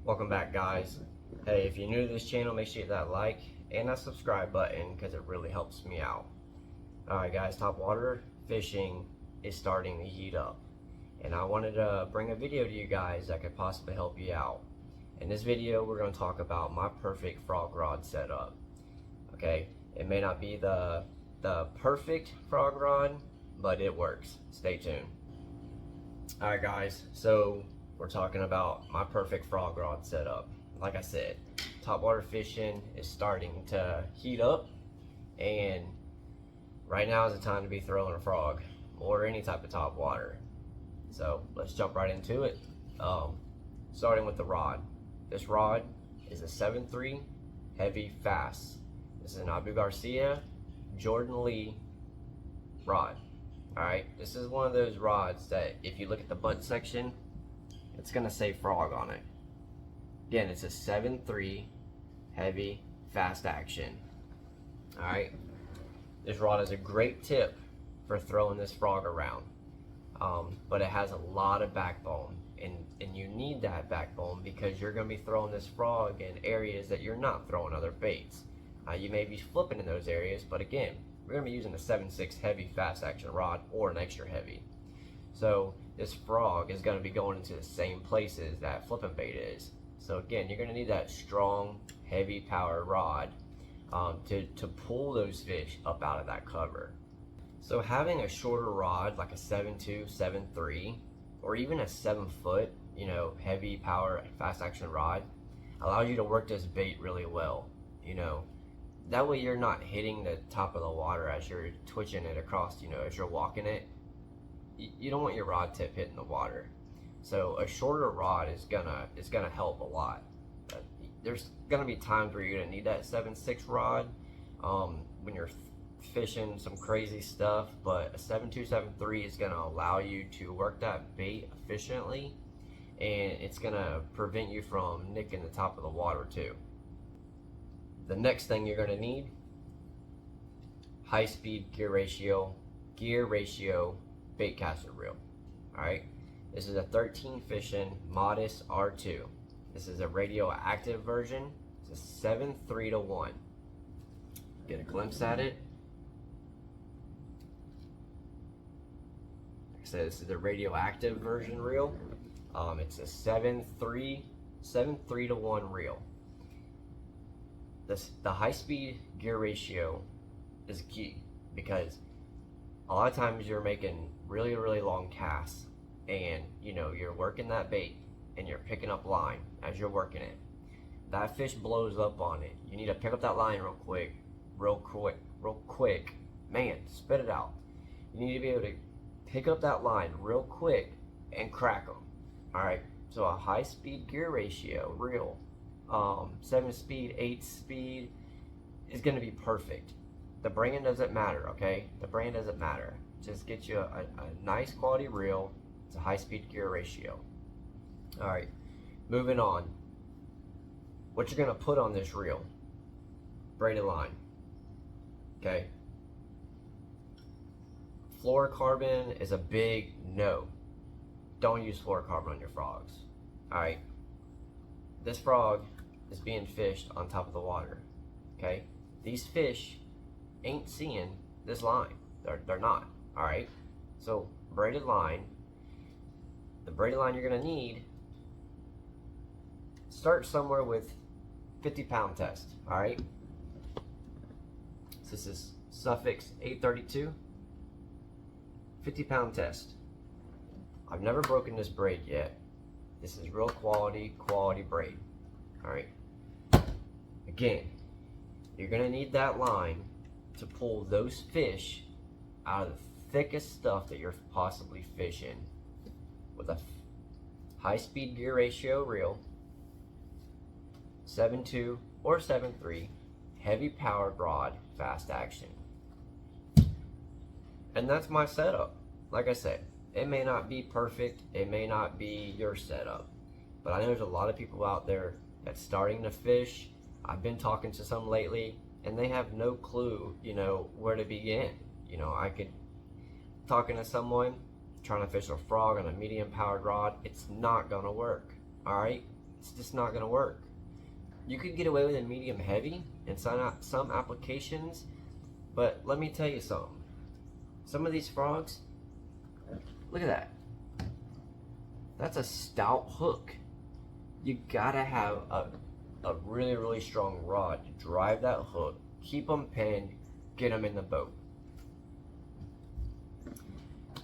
Welcome back, guys. Hey, if you're new to this channel, make sure you hit that like and that subscribe button because it really helps me out. Alright guys, topwater fishing is starting to heat up, and I wanted to bring a video to you guys that could possibly help you out. In this video, we're going to talk about my perfect frog rod setup. Okay, it may not be the perfect frog rod, but it works. Stay tuned. Alright guys, so we're talking about my perfect frog rod setup. Like I said, topwater fishing is starting to heat up, and right now is the time to be throwing a frog or any type of topwater. So let's jump right into it. Starting with the rod. This rod is a 7.3 heavy fast. This is an Abu Garcia Jordan Lee rod. Alright, this is one of those rods that if you look at the butt section, it's gonna say frog on it. Again, it's a 7.3 heavy fast action. Alright, this rod is a great tip for throwing this frog around, but it has a lot of backbone, and you need that backbone because you're gonna be throwing this frog in areas that you're not throwing other baits. You may be flipping in those areas, but again, we're going to be using a 7.6 heavy fast action rod or an extra heavy. So this frog is going to be going into the same places that flipping bait is. So again, you're going to need that strong, heavy power rod to pull those fish up out of that cover. So having a shorter rod like a 7.2, 7.3, or even a 7-foot, heavy power fast action rod allows you to work this bait really well. That way you're not hitting the top of the water as you're twitching it across, as you're walking it. You don't want your rod tip hitting the water. So a shorter rod is gonna help a lot. There's gonna be times where you're gonna need that 7.6 rod when you're fishing some crazy stuff, but a 7.2, 7.3 is gonna allow you to work that bait efficiently, and it's gonna prevent you from nicking the top of the water too. The next thing you're going to need, high-speed gear ratio bait caster reel. Alright, this is a 13 fishing Modus R2. This is a radioactive version. It's a 7.3-to-1. Get a glimpse at it. Like I said, this is the radioactive version reel. It's a 7.3-to-1 reel. The high-speed gear ratio is key because a lot of times you're making really long casts, and you're working that bait and you're picking up line as you're working it. That fish blows up on it. You need to pick up that line real quick. Man, spit it out. You need to be able to pick up that line real quick and crack them. Alright, so a high-speed gear ratio reel, 7-speed, 8-speed is going to be perfect. The brand doesn't matter, okay? The brand doesn't matter. Just get you a nice quality reel. It's a high-speed gear ratio. Alright, moving on. What you're going to put on this reel? Braided line. Okay? Fluorocarbon is a big no. Don't use fluorocarbon on your frogs. Alright? This frog is being fished on top of the water. Okay? These fish ain't seeing this line. They're not. Alright? So braided line. The braided line you're gonna need, start somewhere with 50-pound test. Alright? So this is Suffix 832. 50-pound test. I've never broken this braid yet. This is real quality braid. Alright. Again, you're going to need that line to pull those fish out of the thickest stuff that you're possibly fishing with a high-speed gear ratio reel, 7.2 or 7.3, heavy powered rod, fast action. And that's my setup. Like I said, it may not be perfect, it may not be your setup, but I know there's a lot of people out there that's starting to fish. I've been talking to some lately, and they have no clue, where to begin. I could talking to someone trying to fish a frog on a medium powered rod, it's not gonna work. All right, It's just not gonna work. You could get away with a medium heavy in some applications, but let me tell you something. Some of these frogs, look at that. That's a stout hook. You gotta have a really, really strong rod to drive that hook, keep them pinned, get them in the boat.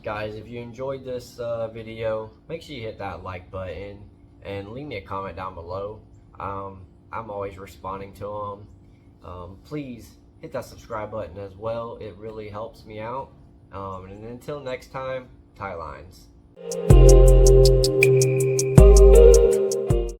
Guys, if you enjoyed this video, make sure you hit that like button and leave me a comment down below. I'm always responding to them. Please hit that subscribe button as well. It really helps me out. And until next time, tie lines.